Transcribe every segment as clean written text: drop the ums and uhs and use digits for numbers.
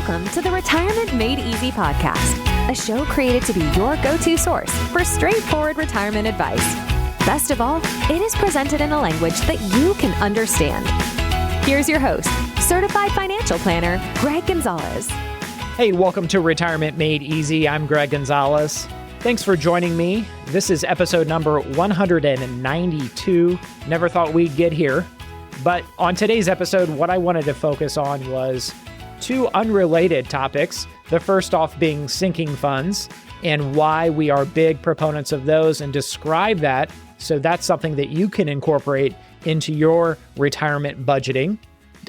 Welcome to the Retirement Made Easy podcast, a show created to be your go-to source for straightforward retirement advice. Best of all, it is presented in a language that you can understand. Here's your host, certified financial planner, Greg Gonzalez. Hey, welcome to Retirement Made Easy. I'm Greg Gonzalez. Thanks for joining me. This is episode number 192. Never thought we'd get here. But on today's episode, what I wanted to focus on was two unrelated topics. The first off being sinking funds and why we are big proponents of those and describe that. So that's something that you can incorporate into your retirement budgeting.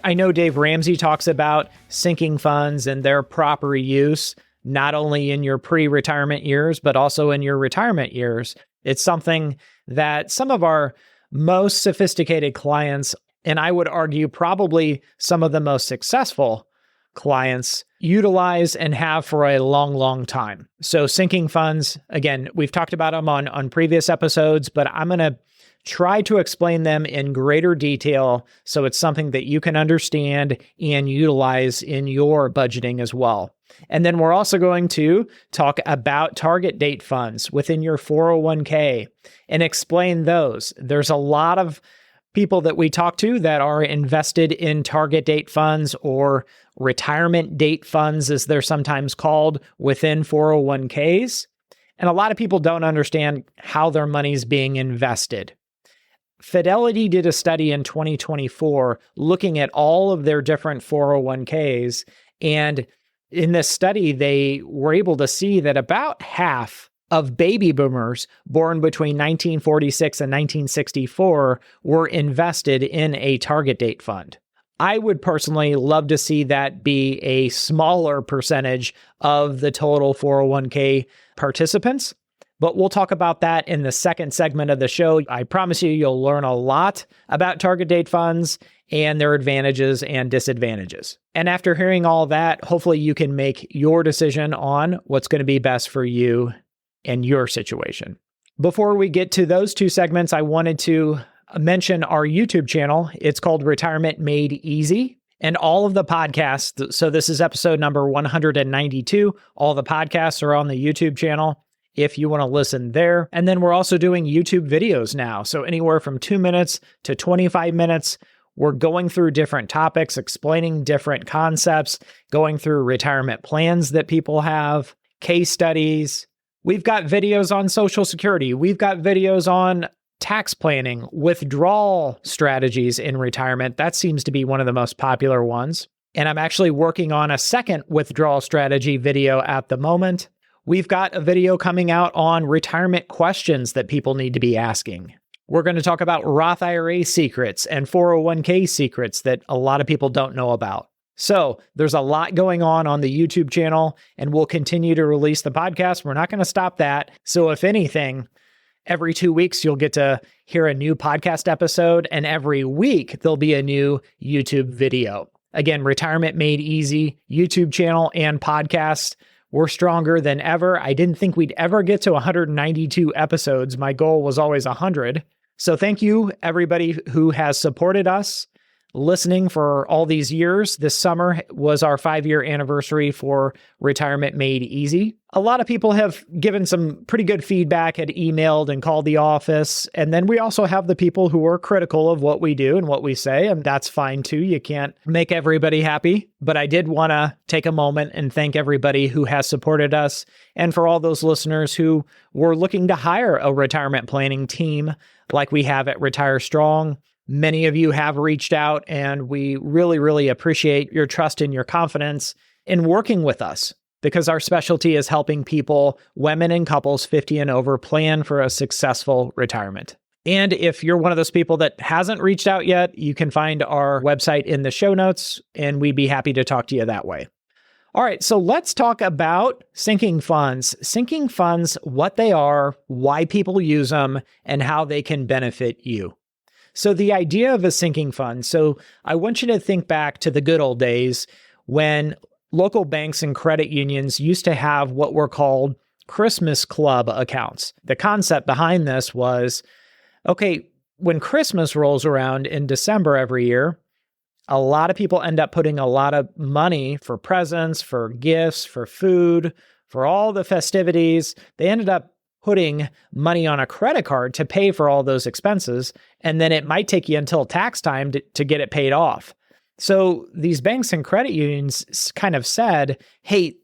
I know Dave Ramsey talks about sinking funds and their proper use, not only in your pre-retirement years, but also in your retirement years. It's something that some of our most sophisticated clients, and I would argue probably some of the most successful clients, utilize and have for a long, long time. So sinking funds, again, we've talked about them on previous episodes, but I'm going to try to explain them in greater detail so it's something that you can understand and utilize in your budgeting as well. And then we're also going to talk about target date funds within your 401k and explain those. There's a lot of people that we talk to that are invested in target date funds or retirement date funds, as they're sometimes called, within 401ks. And a lot of people don't understand how their money's being invested. Fidelity did a study in 2024 looking at all of their different 401ks. And in this study, they were able to see that about half of baby boomers born between 1946 and 1964 were invested in a target date fund. I would personally love to see that be a smaller percentage of the total 401k participants, but we'll talk about that in the second segment of the show. I promise you'll learn a lot about target date funds and their advantages and disadvantages. And after hearing all that, hopefully you can make your decision on what's going to be best for you and your situation. Before we get to those two segments, I wanted to mention our YouTube channel. It's called Retirement Made Easy. And all of the podcasts, so this is episode number 192, all the podcasts are on the YouTube channel if you want to listen there. And then we're also doing YouTube videos now. So anywhere from 2 minutes to 25 minutes, we're going through different topics, explaining different concepts, going through retirement plans that people have, case studies. We've got videos on Social Security. We've got videos on tax planning, withdrawal strategies in retirement. That seems to be one of the most popular ones. And I'm actually working on a second withdrawal strategy video at the moment. We've got a video coming out on retirement questions that people need to be asking. We're going to talk about Roth IRA secrets and 401k secrets that a lot of people don't know about. So there's a lot going on the YouTube channel, and we'll continue to release the podcast. We're not going to stop that. So if anything, every 2 weeks, you'll get to hear a new podcast episode, and every week there'll be a new YouTube video. Again, Retirement Made Easy, YouTube channel and podcast. We're stronger than ever. I didn't think we'd ever get to 192 episodes. My goal was always 100. So thank you, everybody who has supported us, listening for all these years. This summer was our 5-year anniversary for Retirement Made Easy. A lot of people have given some pretty good feedback, had emailed and called the office. And then we also have the people who are critical of what we do and what we say, and that's fine too. You can't make everybody happy. But I did want to take a moment and thank everybody who has supported us, and for all those listeners who were looking to hire a retirement planning team like we have at Retire Strong. Many of you have reached out, and we really, really appreciate your trust and your confidence in working with us, because our specialty is helping people, women and couples 50 and over, plan for a successful retirement. And if you're one of those people that hasn't reached out yet, you can find our website in the show notes, and we'd be happy to talk to you that way. All right, so let's talk about sinking funds. Sinking funds, what they are, why people use them, and how they can benefit you. So the idea of a sinking fund, so I want you to think back to the good old days when local banks and credit unions used to have what were called Christmas Club accounts. The concept behind this was, okay, when Christmas rolls around in December every year, A lot of people end up putting a lot of money for presents, for gifts, for food, for all the festivities. They ended up putting money on a credit card to pay for all those expenses, and then it might take you until tax time to get it paid off. So these banks and credit unions kind of said, hey,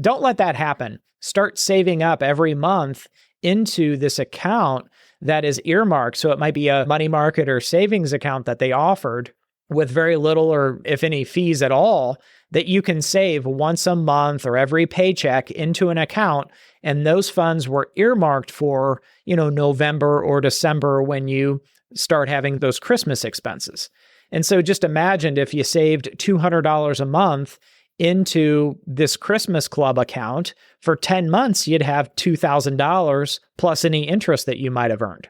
don't let that happen. Start saving up every month into this account that is earmarked. So it might be a money market or savings account that they offered with very little or if any fees at all that you can save once a month or every paycheck into an account. And those funds were earmarked for, November or December when you start having those Christmas expenses. And so just imagine if you saved $200 a month into this Christmas club account for 10 months, you'd have $2,000 plus any interest that you might have earned.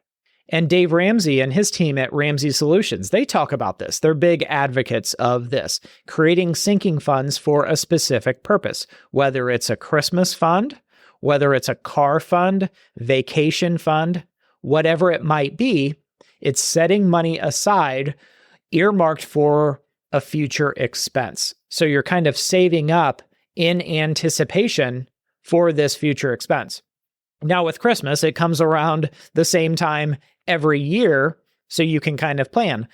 And Dave Ramsey and his team at Ramsey Solutions, they talk about this. They're big advocates of this, creating sinking funds for a specific purpose, whether it's a Christmas fund, whether it's a car fund, vacation fund, whatever it might be, it's setting money aside earmarked for a future expense. So you're kind of saving up in anticipation for this future expense. Now with Christmas, it comes around the same time every year, so you can kind of plan.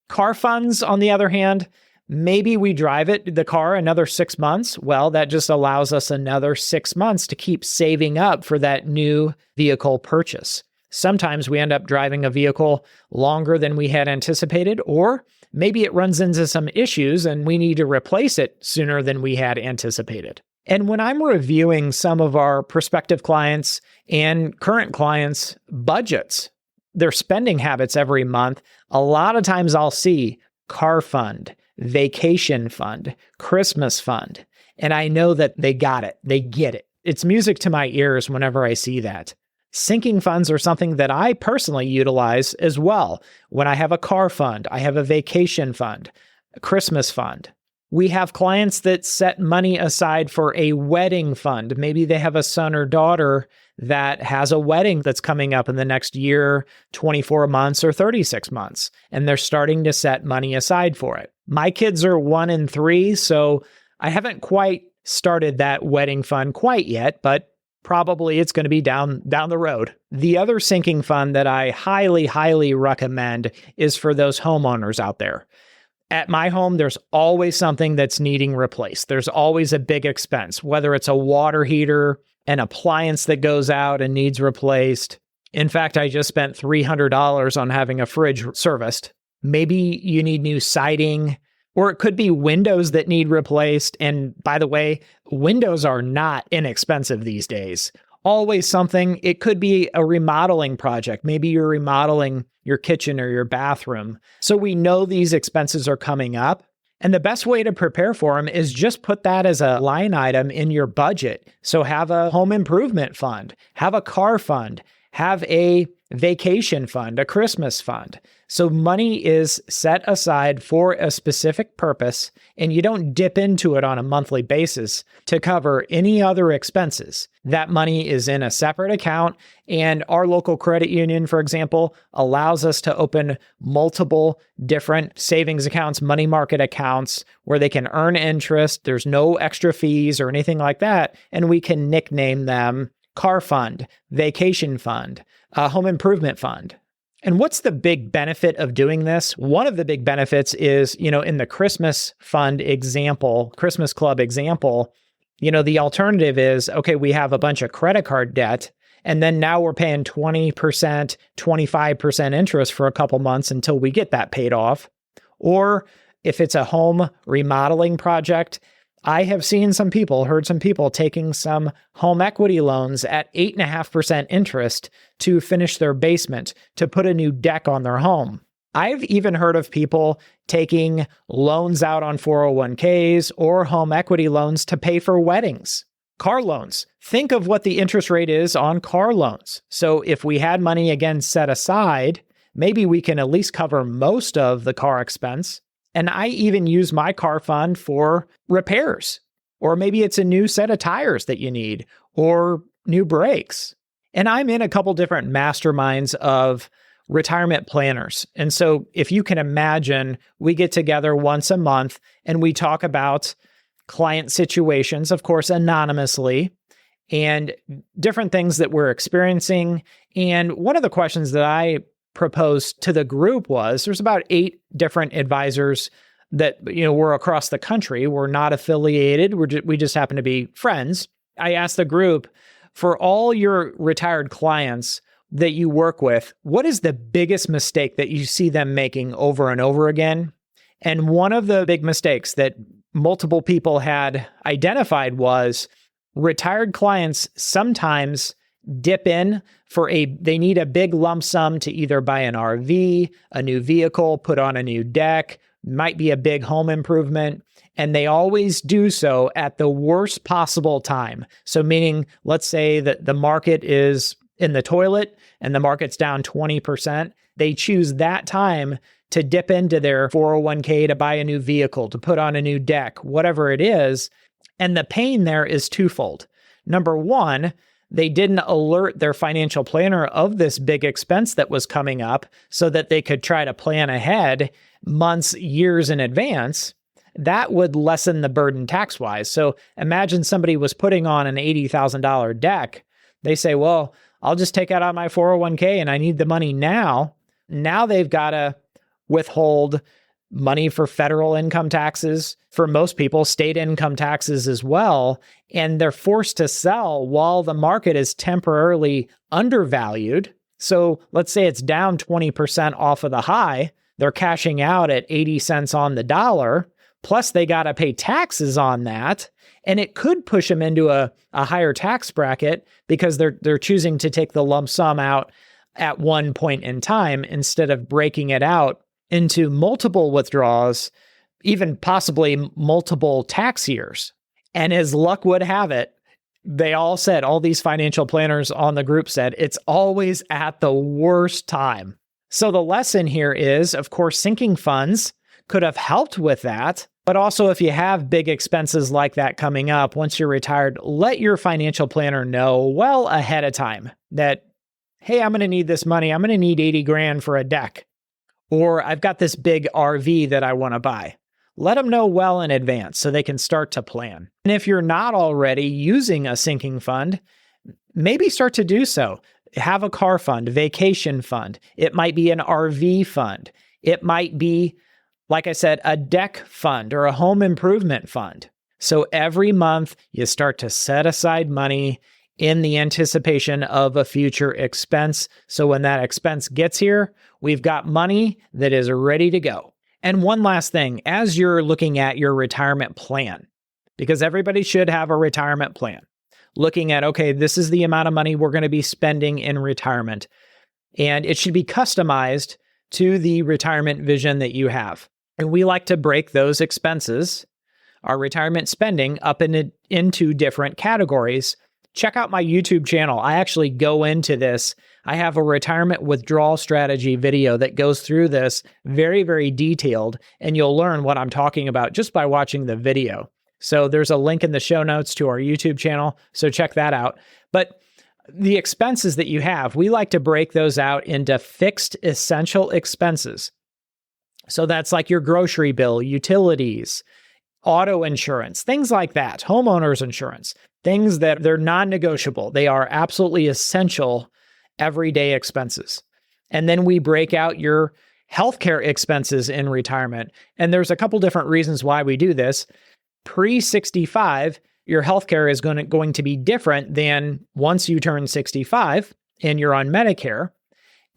Car funds, on the other hand, maybe we drive the car another 6 months. Well, that just allows us another 6 months to keep saving up for that new vehicle purchase. Sometimes we end up driving a vehicle longer than we had anticipated, or maybe it runs into some issues and we need to replace it sooner than we had anticipated. And when I'm reviewing some of our prospective clients and current clients' budgets, their spending habits every month, a lot of times I'll see car fund, vacation fund, Christmas fund, and I know that they got it. They get it. It's music to my ears whenever I see that. Sinking funds are something that I personally utilize as well. When I have a car fund, I have a vacation fund, a Christmas fund. We have clients that set money aside for a wedding fund. Maybe they have a son or daughter that has a wedding that's coming up in the next year, 24 months or 36 months, and they're starting to set money aside for it. My kids are 1 and 3, so I haven't quite started that wedding fund quite yet, but probably it's going to be down the road. The other sinking fund that I highly, highly recommend is for those homeowners out there. At my home, there's always something that's needing replaced. There's always a big expense, whether it's a water heater, an appliance that goes out and needs replaced. In fact, I just spent $300 on having a fridge serviced. Maybe you need new siding, or it could be windows that need replaced. And by the way, windows are not inexpensive these days. Always something. It could be a remodeling project. Maybe you're remodeling your kitchen or your bathroom. So we know these expenses are coming up. And the best way to prepare for them is just put that as a line item in your budget. So have a home improvement fund, have a car fund, have a vacation fund, a Christmas fund. So money is set aside for a specific purpose, and you don't dip into it on a monthly basis to cover any other expenses. That money is in a separate account, and our local credit union, for example, allows us to open multiple different savings accounts, money market accounts, where they can earn interest. There's no extra fees or anything like that, and we can nickname them car fund, vacation fund, home improvement fund. And what's the big benefit of doing this? One of the big benefits is, in the Christmas fund example, Christmas club example, the alternative is, okay, we have a bunch of credit card debt, and then now we're paying 20%, 25% interest for a couple months until we get that paid off. Or if it's a home remodeling project, I have heard some people taking some home equity loans at 8.5% interest to finish their basement, to put a new deck on their home. I've even heard of people taking loans out on 401ks or home equity loans to pay for weddings. Car loans. Think of what the interest rate is on car loans. So if we had money again set aside, maybe we can at least cover most of the car expense. And I even use my car fund for repairs, or maybe it's a new set of tires that you need, or new brakes. And I'm in a couple different masterminds of retirement planners. And so if you can imagine, we get together once a month and we talk about client situations, of course, anonymously, and different things that we're experiencing. And one of the questions that I proposed to the group was, there's about 8 different advisors that, we're across the country. We're not affiliated. We just happen to be friends. I asked the group, for all your retired clients that you work with, what is the biggest mistake that you see them making over and over again? And one of the big mistakes that multiple people had identified was retired clients sometimes dip in they need a big lump sum to either buy an RV, a new vehicle, put on a new deck, might be a big home improvement, and they always do so at the worst possible time. So meaning, let's say that the market is in the toilet and the market's down 20%, they choose that time to dip into their 401k to buy a new vehicle, to put on a new deck, whatever it is. And the pain there is twofold. Number one, they didn't alert their financial planner of this big expense that was coming up so that they could try to plan ahead months, years in advance. That would lessen the burden tax-wise. So imagine somebody was putting on an $80,000 deck. They say, well, I'll just take it out of my 401k and I need the money now. Now they've got to withhold money for federal income taxes, for most people, state income taxes as well. And they're forced to sell while the market is temporarily undervalued. So let's say it's down 20% off of the high. They're cashing out at 80 cents on the dollar. Plus they got to pay taxes on that. And it could push them into a higher tax bracket because they're choosing to take the lump sum out at one point in time instead of breaking it out into multiple withdrawals, even possibly multiple tax years. And as luck would have it, they all said, all these financial planners on the group said, it's always at the worst time. So the lesson here is, of course, sinking funds could have helped with that. But also, if you have big expenses like that coming up, once you're retired, let your financial planner know well ahead of time that, hey, I'm going to need this money. I'm going to need 80 grand for a deck. Or I've got this big RV that I want to buy. Let them know well in advance so they can start to plan. And if you're not already using a sinking fund, maybe start to do so. Have a car fund, vacation fund. It might be an RV fund. It might be, like I said, a deck fund or a home improvement fund. So every month you start to set aside money in the anticipation of a future expense. So when that expense gets here, we've got money that is ready to go. And one last thing, as you're looking at your retirement plan, because everybody should have a retirement plan, looking at, okay, this is the amount of money we're going to be spending in retirement. And it should be customized to the retirement vision that you have. And we like to break those expenses, our retirement spending, up into different categories. Check out my YouTube channel. I actually go into this. I have a retirement withdrawal strategy video that goes through this very, very detailed, and you'll learn what I'm talking about just by watching the video. So there's a link in the show notes to our YouTube channel, so check that out. But the expenses that you have, we like to break those out into fixed essential expenses. So that's like your grocery bill, utilities, auto insurance, things like that, homeowners insurance, things that they're non-negotiable. They are absolutely essential everyday expenses. And then we break out your healthcare expenses in retirement. And there's a couple different reasons why we do this. Pre-65, your healthcare is going to be different than once you turn 65 and you're on Medicare.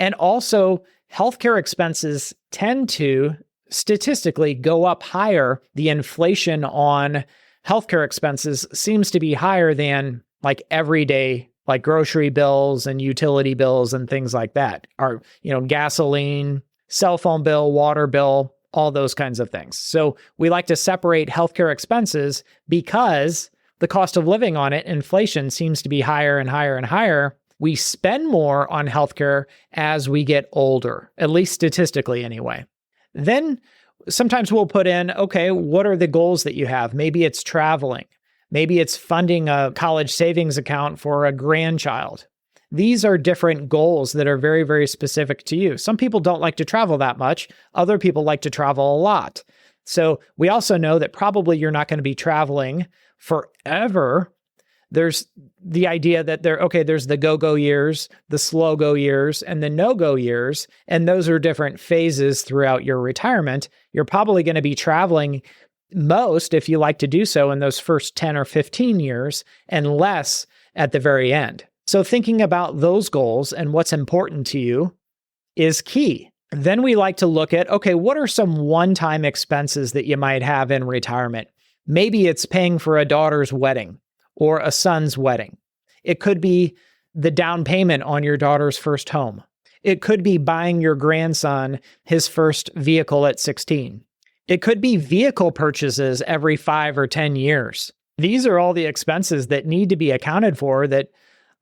And also, healthcare expenses tend to statistically go up higher. The inflation on healthcare expenses seems to be higher than like everyday, like grocery bills and utility bills and things like that. Our, gasoline, cell phone bill, water bill, all those kinds of things. So we like to separate healthcare expenses because the cost of living on it, inflation seems to be higher and higher and higher. We spend more on healthcare as we get older, at least statistically anyway. Then sometimes we'll put in, okay, what are the goals that you have? Maybe it's traveling. Maybe it's funding a college savings account for a grandchild. these are different goals that are very, very specific to you. Some people don't like to travel that much. Other people like to travel a lot. So we also know that probably you're not going to be traveling forever. There's the idea that there's the go-go years, the slow-go years, and the no-go years, and those are different phases throughout your retirement. You're probably going to be traveling most, if you like to do so, in those first 10 or 15 years, and less at the very end. So thinking about those goals and what's important to you is key. Then we like to look at, what are some one-time expenses that you might have in retirement? Maybe it's paying for a daughter's wedding or a son's wedding. It could be the down payment on your daughter's first home. It could be buying your grandson his first vehicle at 16. It could be vehicle purchases every 5 or 10 years. These are all the expenses that need to be accounted for that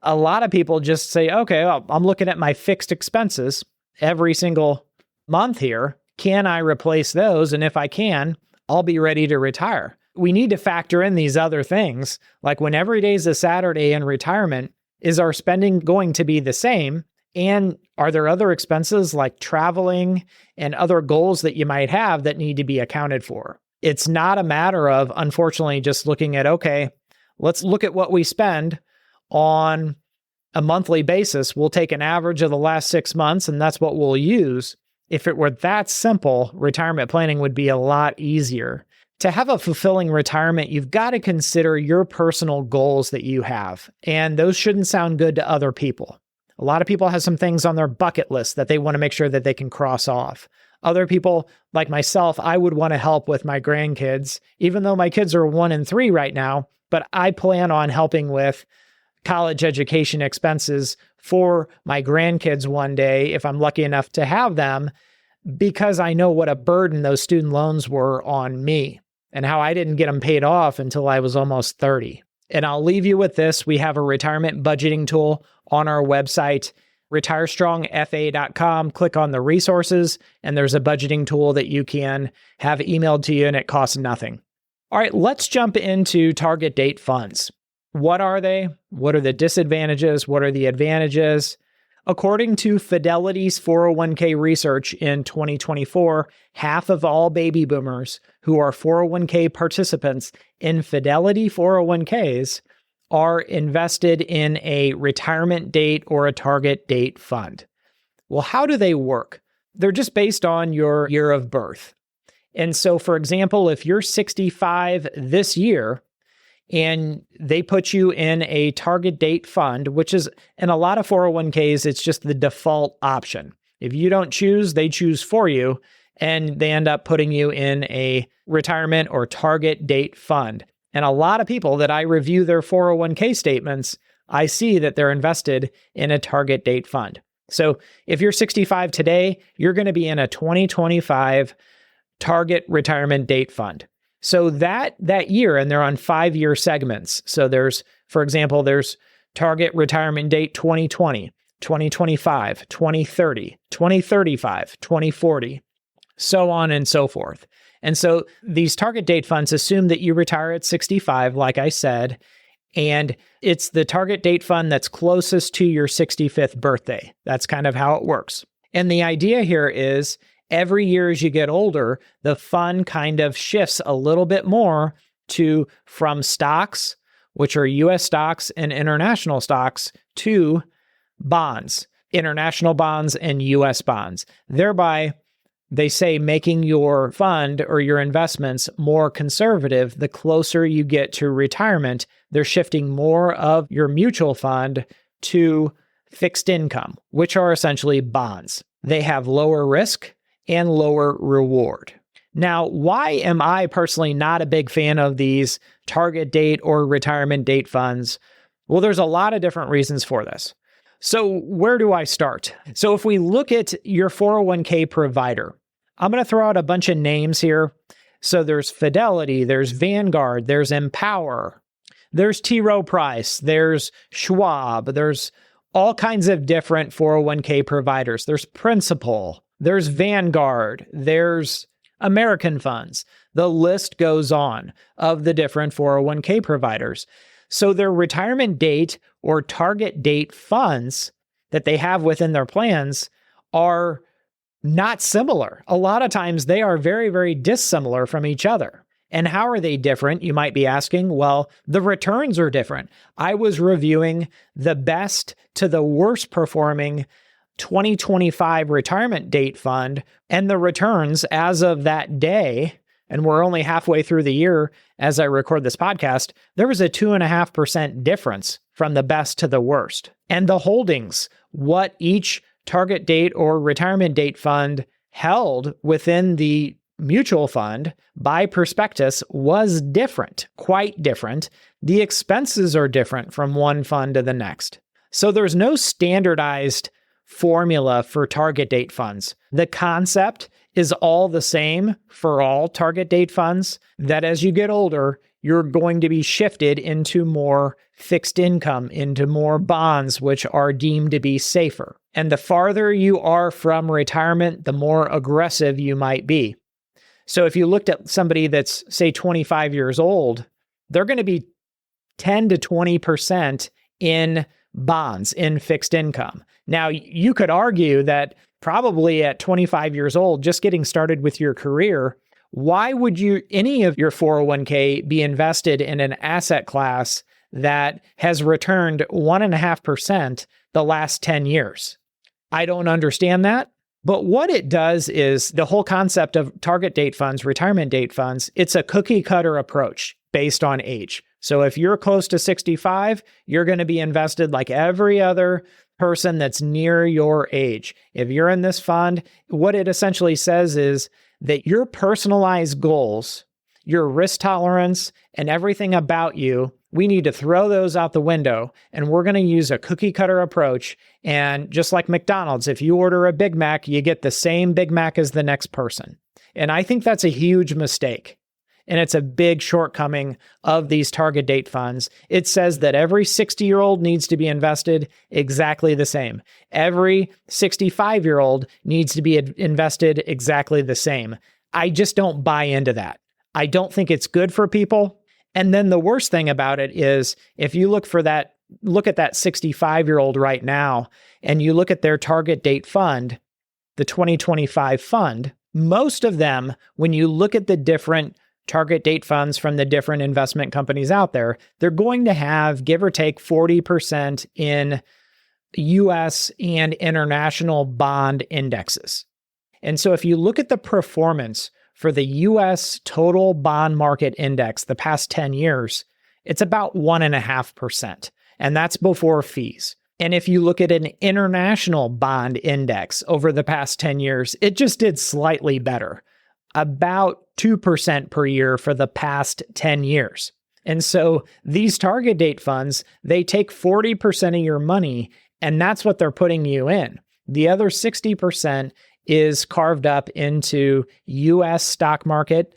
a lot of people just say, I'm looking at my fixed expenses every single month here. Can I replace those? And if I can, I'll be ready to retire. We need to factor in these other things, like when every day is a Saturday in retirement, is our spending going to be the same? And are there other expenses like traveling and other goals that you might have that need to be accounted for? It's not a matter of, unfortunately, just looking at, let's look at what we spend on a monthly basis. We'll take an average of the last 6 months, and that's what we'll use. If it were that simple, retirement planning would be a lot easier. To have a fulfilling retirement, you've got to consider your personal goals that you have, and those shouldn't sound good to other people. A lot of people have some things on their bucket list that they want to make sure that they can cross off. Other people, like myself, I would want to help with my grandkids, even though my kids are 1 and 3 right now, but I plan on helping with college education expenses for my grandkids one day, if I'm lucky enough to have them, because I know what a burden those student loans were on me and how I didn't get them paid off until I was almost 30. And I'll leave you with this. We have a retirement budgeting tool on our website, retirestrongfa.com. Click on the resources, and there's a budgeting tool that you can have emailed to you, and it costs nothing. All right, let's jump into target date funds. What are they? What are the disadvantages? What are the advantages? According to Fidelity's 401k research in 2024, half of all baby boomers who are 401k participants in Fidelity 401ks are invested in a retirement date or a target date fund. Well, how do they work? They're just based on your year of birth. And so, for example, if you're 65 this year, and they put you in a target date fund, which is, in a lot of 401ks, it's just the default option. If you don't choose, they choose for you, and they end up putting you in a retirement or target date fund. And a lot of people that I review their 401k statements, I see that they're invested in a target date fund. So if you're 65 today, you're going to be in a 2025 target retirement date fund. So that year, and they're on 5-year segments. So there's, for example, there's target retirement date 2020, 2025, 2030, 2035, 2040, so on and so forth. And so these target date funds assume that you retire at 65, like I said, and it's the target date fund that's closest to your 65th birthday. That's kind of how it works. And the idea here is, every year as you get older, the fund kind of shifts a little bit more from stocks, which are U.S. stocks and international stocks, to bonds, international bonds and U.S. bonds. Thereby, they say making your fund or your investments more conservative. The closer you get to retirement, they're shifting more of your mutual fund to fixed income, which are essentially bonds. They have lower risk and lower reward. Now, why am I personally not a big fan of these target date or retirement date funds? Well, there's a lot of different reasons for this. So where do I start? So if we look at your 401k provider, I'm going to throw out a bunch of names here. So there's Fidelity, there's Vanguard, there's Empower, there's T. Rowe Price, there's Schwab, there's all kinds of different 401k providers. There's Principal, there's Vanguard, there's American Funds. The list goes on of the different 401k providers. So their retirement date or target date funds that they have within their plans are not similar. A lot of times they are very, very dissimilar from each other. And how are they different? You might be asking. Well, the returns are different. I was reviewing the best to the worst performing 2025 retirement date fund, and the returns as of that day, and we're only halfway through the year as I record this podcast, there was a 2.5% difference from the best to the worst. And the holdings, what each target date or retirement date fund held within the mutual fund by prospectus was different, quite different. The expenses are different from one fund to the next. So there's no standardized formula for target date funds. The concept is all the same for all target date funds, that as you get older, you're going to be shifted into more fixed income, into more bonds, which are deemed to be safer. And the farther you are from retirement, the more aggressive you might be. So if you looked at somebody that's, say, 25 years old, they're going to be 10 to 20% in bonds, in fixed income. Now, you could argue that probably at 25 years old, just getting started with your career, why would any of your 401k be invested in an asset class that has returned 1.5% the last 10 years? I don't understand that. But what it does is the whole concept of target date funds, retirement date funds, it's a cookie cutter approach based on age. So if you're close to 65, you're going to be invested like every other person that's near your age. If you're in this fund, what it essentially says is that your personalized goals, your risk tolerance, and everything about you, we need to throw those out the window, and we're going to use a cookie cutter approach. And just like McDonald's, if you order a Big Mac, you get the same Big Mac as the next person. And I think that's a huge mistake. And it's a big shortcoming of these target date funds. It says that every 60-year-old needs to be invested exactly the same. Every 65-year-old needs to be invested exactly the same. I just don't buy into that. I don't think it's good for people. And then the worst thing about it is if you look at that 65-year-old right now, and you look at their target date fund, the 2025 fund, most of them, when you look at the different target date funds from the different investment companies out there, they're going to have, give or take, 40% in US and international bond indexes. And so if you look at the performance for the US total bond market index the past 10 years, it's about 1.5%. And that's before fees. And if you look at an international bond index over the past 10 years, it just did slightly better, about 2% per year for the past 10 years. And so these target date funds, they take 40% of your money, and that's what they're putting you in. The other 60% is carved up into US stock market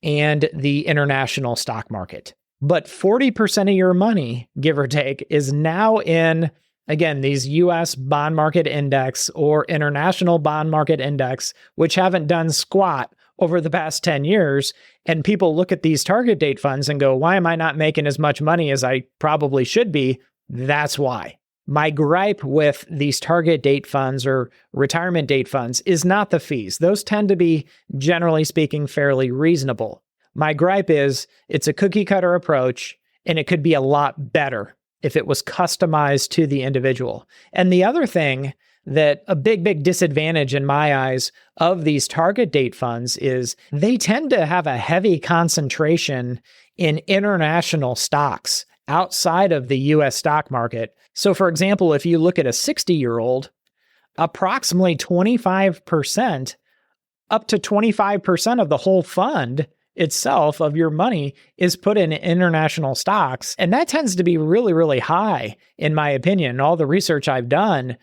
and the international stock market. But 40% of your money, give or take, is now in, again, these US bond market index or international bond market index, which haven't done squat over the past 10 years. And people look at these target date funds and go, why am I not making as much money as I probably should be? That's why. My gripe with these target date funds or retirement date funds is not the fees. Those tend to be, generally speaking, fairly reasonable. My gripe is it's a cookie cutter approach, and it could be a lot better if it was customized to the individual. And the other thing that a big disadvantage in my eyes of these target date funds is they tend to have a heavy concentration in international stocks outside of the US stock market. So for example, if you look at a 60-year-old, approximately 25%, up to 25% of the whole fund itself of your money is put in international stocks. And that tends to be really, really high, in my opinion. All the research I've done,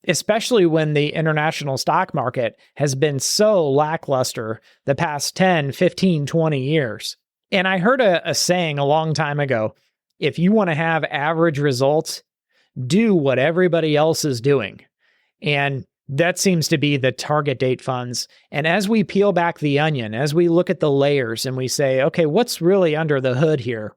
especially when the international stock market has been so lackluster the past 10, 15, 20 years. And I heard a saying a long time ago, if you want to have average results, do what everybody else is doing. And that seems to be the target date funds. And as we peel back the onion, as we look at the layers and we say, okay, what's really under the hood here?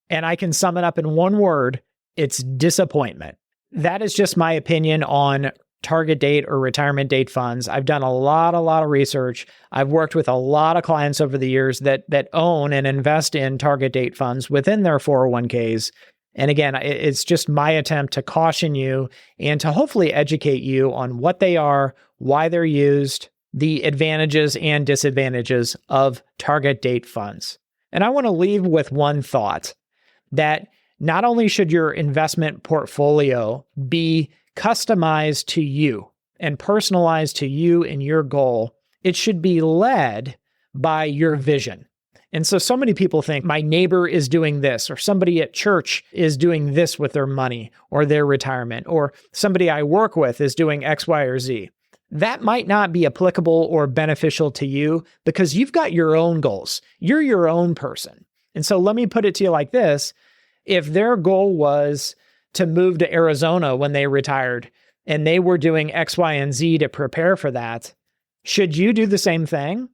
And I can sum it up in one word. It's disappointment. That is just my opinion on target date or retirement date funds. I've done a lot of research. I've worked with a lot of clients over the years that own and invest in target date funds within their 401ks. And again, it's just my attempt to caution you and to hopefully educate you on what they are, why they're used, the advantages and disadvantages of target date funds. And I want to leave with one thought, that not only should your investment portfolio be customized to you and personalized to you and your goal, it should be led by your vision. And so many people think my neighbor is doing this, or somebody at church is doing this with their money or their retirement, or somebody I work with is doing X, Y, or Z. That might not be applicable or beneficial to you because you've got your own goals. You're your own person. And so let me put it to you like this. If their goal was to move to Arizona when they retired and they were doing X, Y, and Z to prepare for that, should you do the same thing?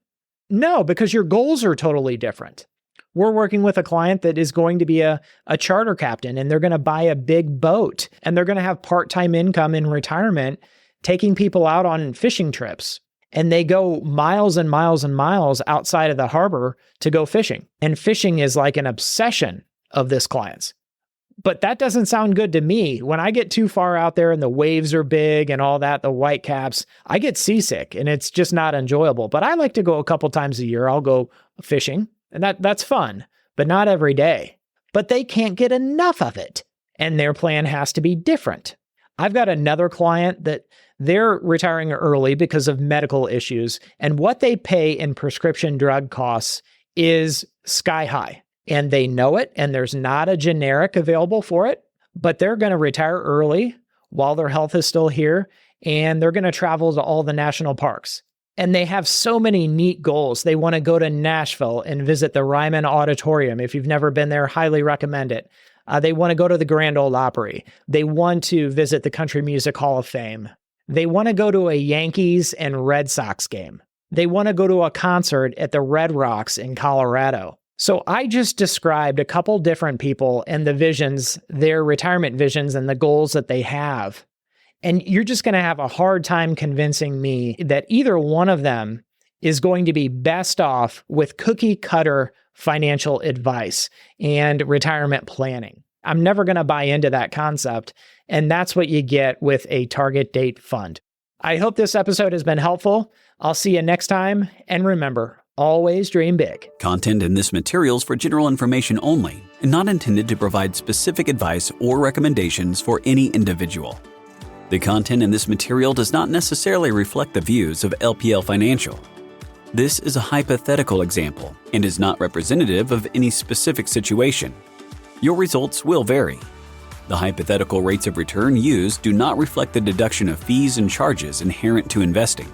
No, because your goals are totally different. We're working with a client that is going to be a charter captain, and they're going to buy a big boat, and they're going to have part-time income in retirement, taking people out on fishing trips. And they go miles and miles and miles outside of the harbor to go fishing. And fishing is like an obsession of this client's. But that doesn't sound good to me. When I get too far out there and the waves are big and all that, the white caps, I get seasick and it's just not enjoyable. But I like to go a couple times a year. I'll go fishing and that's fun, but not every day. But they can't get enough of it and their plan has to be different. I've got another client that they're retiring early because of medical issues, and what they pay in prescription drug costs is sky high. And they know it, and there's not a generic available for it, but they're going to retire early while their health is still here, and they're going to travel to all the national parks. And they have so many neat goals. They want to go to Nashville and visit the Ryman Auditorium. If you've never been there, highly recommend it. They want to go to the Grand Ole Opry. They want to visit the Country Music Hall of Fame. They want to go to a Yankees and Red Sox game. They want to go to a concert at the Red Rocks in Colorado. So I just described a couple different people and the visions, their retirement visions and the goals that they have. And you're just going to have a hard time convincing me that either one of them is going to be best off with cookie cutter financial advice and retirement planning. I'm never going to buy into that concept. And that's what you get with a target date fund. I hope this episode has been helpful. I'll see you next time. And remember, always dream big. Content in this material is for general information only and not intended to provide specific advice or recommendations for any individual. The content in this material does not necessarily reflect the views of LPL Financial. This is a hypothetical example and is not representative of any specific situation. Your results will vary. The hypothetical rates of return used do not reflect the deduction of fees and charges inherent to investing.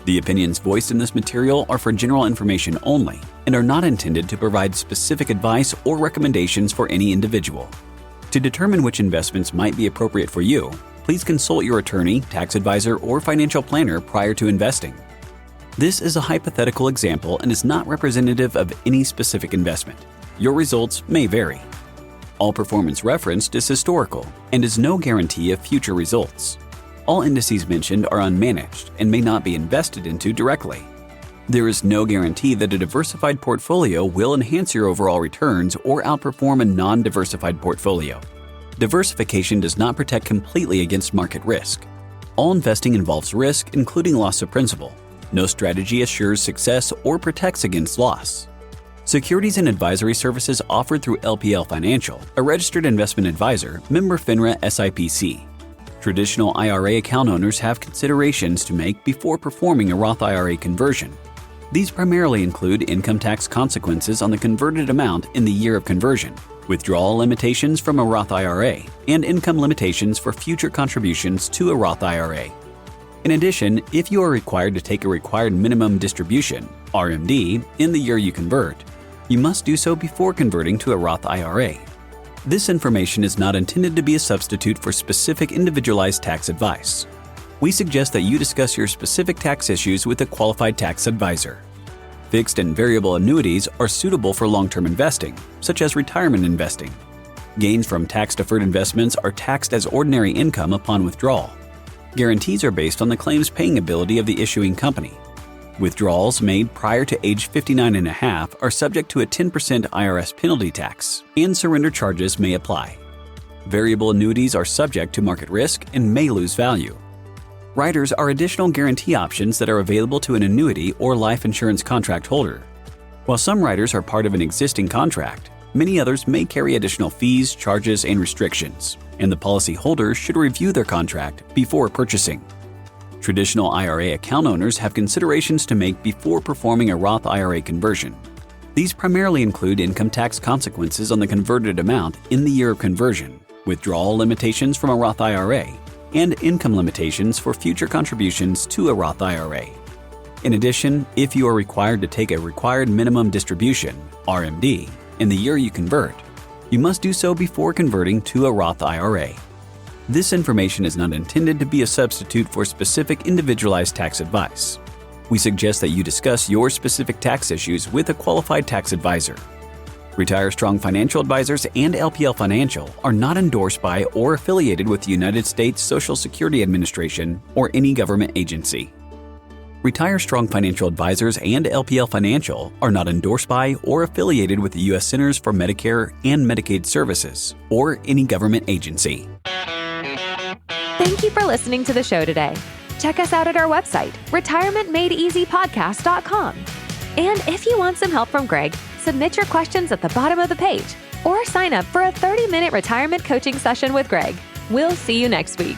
The opinions voiced in this material are for general information only and are not intended to provide specific advice or recommendations for any individual. To determine which investments might be appropriate for you, please consult your attorney, tax advisor, or financial planner prior to investing. This is a hypothetical example and is not representative of any specific investment. Your results may vary. All performance referenced is historical and is no guarantee of future results. All indices mentioned are unmanaged and may not be invested into directly. There is no guarantee that a diversified portfolio will enhance your overall returns or outperform a non-diversified portfolio. Diversification does not protect completely against market risk. All investing involves risk, including loss of principal. No strategy assures success or protects against loss. Securities and advisory services offered through LPL Financial, a registered investment advisor, member FINRA SIPC. Traditional IRA account owners have considerations to make before performing a Roth IRA conversion. These primarily include income tax consequences on the converted amount in the year of conversion, withdrawal limitations from a Roth IRA, and income limitations for future contributions to a Roth IRA. In addition, if you are required to take a required minimum distribution, RMD, in the year you convert, you must do so before converting to a Roth IRA. This information is not intended to be a substitute for specific individualized tax advice. We suggest that you discuss your specific tax issues with a qualified tax advisor. Fixed and variable annuities are suitable for long-term investing, such as retirement investing. Gains from tax-deferred investments are taxed as ordinary income upon withdrawal. Guarantees are based on the claims paying ability of the issuing company. Withdrawals made prior to age 59 and a half are subject to a 10% IRS penalty tax, and surrender charges may apply. Variable annuities are subject to market risk and may lose value. Riders are additional guarantee options that are available to an annuity or life insurance contract holder. While some riders are part of an existing contract, many others may carry additional fees, charges, and restrictions, and the policyholder should review their contract before purchasing. Traditional IRA account owners have considerations to make before performing a Roth IRA conversion. These primarily include income tax consequences on the converted amount in the year of conversion, withdrawal limitations from a Roth IRA, and income limitations for future contributions to a Roth IRA. In addition, if you are required to take a required minimum distribution, RMD, in the year you convert, you must do so before converting to a Roth IRA. This information is not intended to be a substitute for specific individualized tax advice. We suggest that you discuss your specific tax issues with a qualified tax advisor. Retire Strong Financial Advisors and LPL Financial are not endorsed by or affiliated with the United States Social Security Administration or any government agency. Retire Strong Financial Advisors and LPL Financial are not endorsed by or affiliated with the U.S. Centers for Medicare and Medicaid Services or any government agency. Thank you for listening to the show today. Check us out at our website, retirementmadeeasypodcast.com. And if you want some help from Greg, submit your questions at the bottom of the page or sign up for a 30-minute retirement coaching session with Greg. We'll see you next week.